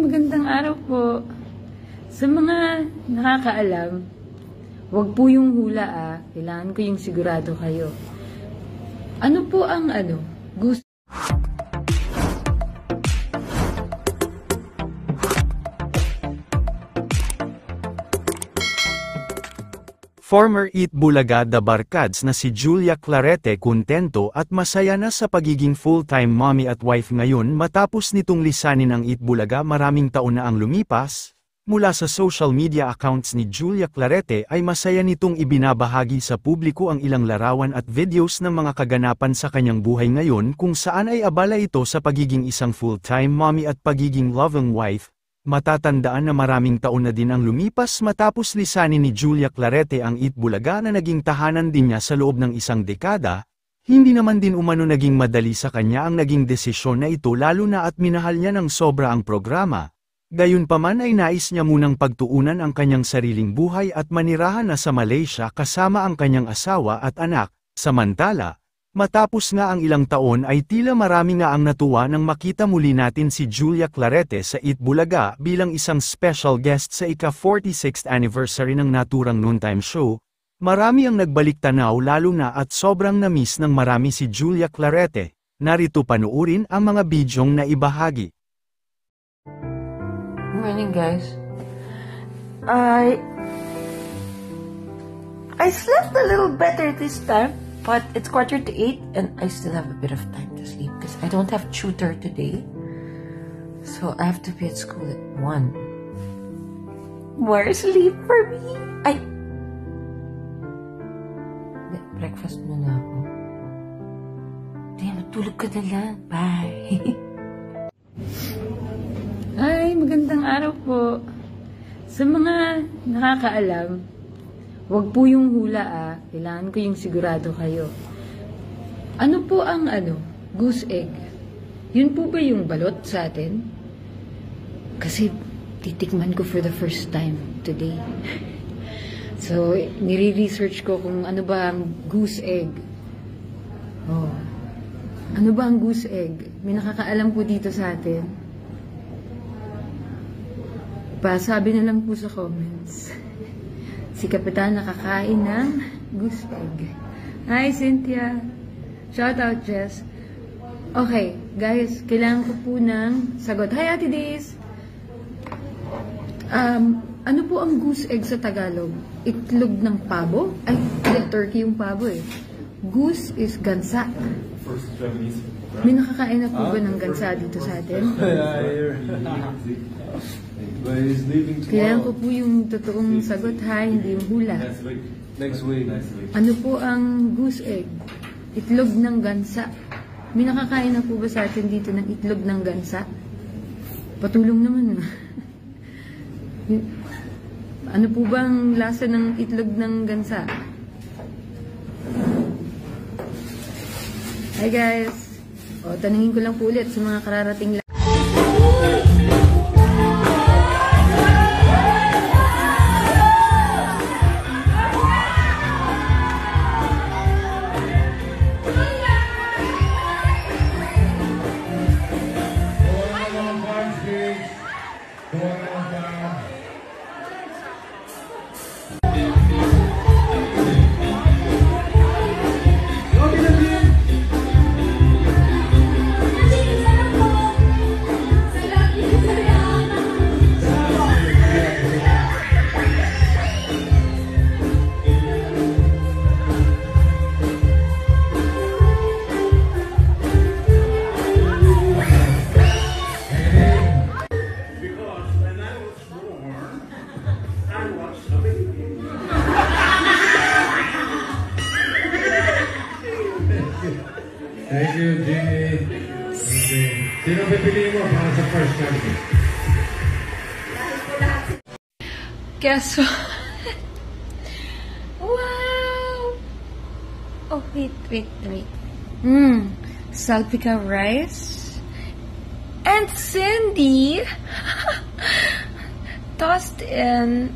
magandang araw po. Sa mga nakakaalam, wag po yung hula Kailangan ko yung sigurado kayo. Ano po ang gusto? Former Eat Bulaga The Barkads na si Julia Clarete kontento at masaya na sa pagiging full-time mommy at wife ngayon matapos nitong lisanin ang Eat Bulaga maraming taon na ang lumipas. Mula sa social media accounts ni Julia Clarete ay masaya nitong ibinabahagi sa publiko ang ilang larawan at videos ng mga kaganapan sa kanyang buhay ngayon kung saan ay abala ito sa pagiging isang full-time mommy at pagiging loving wife. Matatandaan na maraming taon na din ang lumipas matapos lisanin ni Julia Clarete ang Eat Bulaga na naging tahanan din niya sa loob ng isang dekada. Hindi naman din umano naging madali sa kanya ang naging desisyon na ito lalo na at minahal niya ng sobra ang programa. Gayunpaman ay nais niya munang pagtuunan ang kanyang sariling buhay at manirahan na sa Malaysia kasama ang kanyang asawa at anak. Samantala, matapos nga ang ilang taon ay tila marami nga ang natuwa nang makita muli natin si Julia Clarete sa Eat Bulaga bilang isang special guest sa ika-46th anniversary ng naturang noontime show. Marami ang nagbalik tanaw lalo na at sobrang na-miss ng marami si Julia Clarete. Narito panuurin ang mga bidyong na ibahagi. Good morning, guys. I slept a little better this time. But it's 7:45 and I still have a bit of time to sleep because I don't have tutor today. So I have to be at school at 1. More sleep for me. Breakfast muna ako. Matulog ka na lang. Bye. Ay, magandang araw po. Sa mga nakakaalam, wag po yung hula Kailangan ko yung sigurado kayo. Ano po ang goose egg? Yun po ba yung balot sa atin? Kasi titikman ko for the first time today. So, nire-research ko kung ano ba ang goose egg. Oh. Ano ba ang goose egg? May nakakaalam po dito sa atin? Pasabi na lang po sa comments. Si Kapitan nakakain ng goose egg. Hi, Cynthia. Shout out, Jess. Okay, guys, kailangan ko po ng sagot. Hi, Ate Days. Ano po ang goose egg sa Tagalog? Itlog ng pabo? Ay, turkey yung pabo eh. Goose is gansa. May nakakain na po ba ng gansa dito sa atin? Kailangan ko po yung totoong sagot, ha? Hindi yung hula. Next week. Ano po ang goose egg? Itlog ng gansa. May nakakain na po ba sa atin dito ng itlog ng gansa? Patulong naman. Ano po ba ang lasa ng itlog ng gansa? Hi guys! Tanungin ko lang po ulit sa mga kararating lang. Thank you, Jimmy. Okay. Sino pipiliin mo para sa first country? Guess what? Wow! Oh, wait. Salpika rice. And Cindy tossed in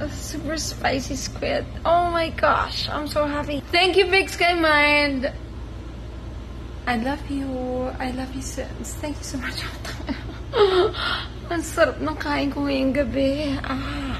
super spicy squid. Oh my gosh, I'm so happy. Thank you, Big Sky Mind. I love you. I love you, Sims. Thank you so much. Ang sarap ng kain ko ngayong gabi. Ah.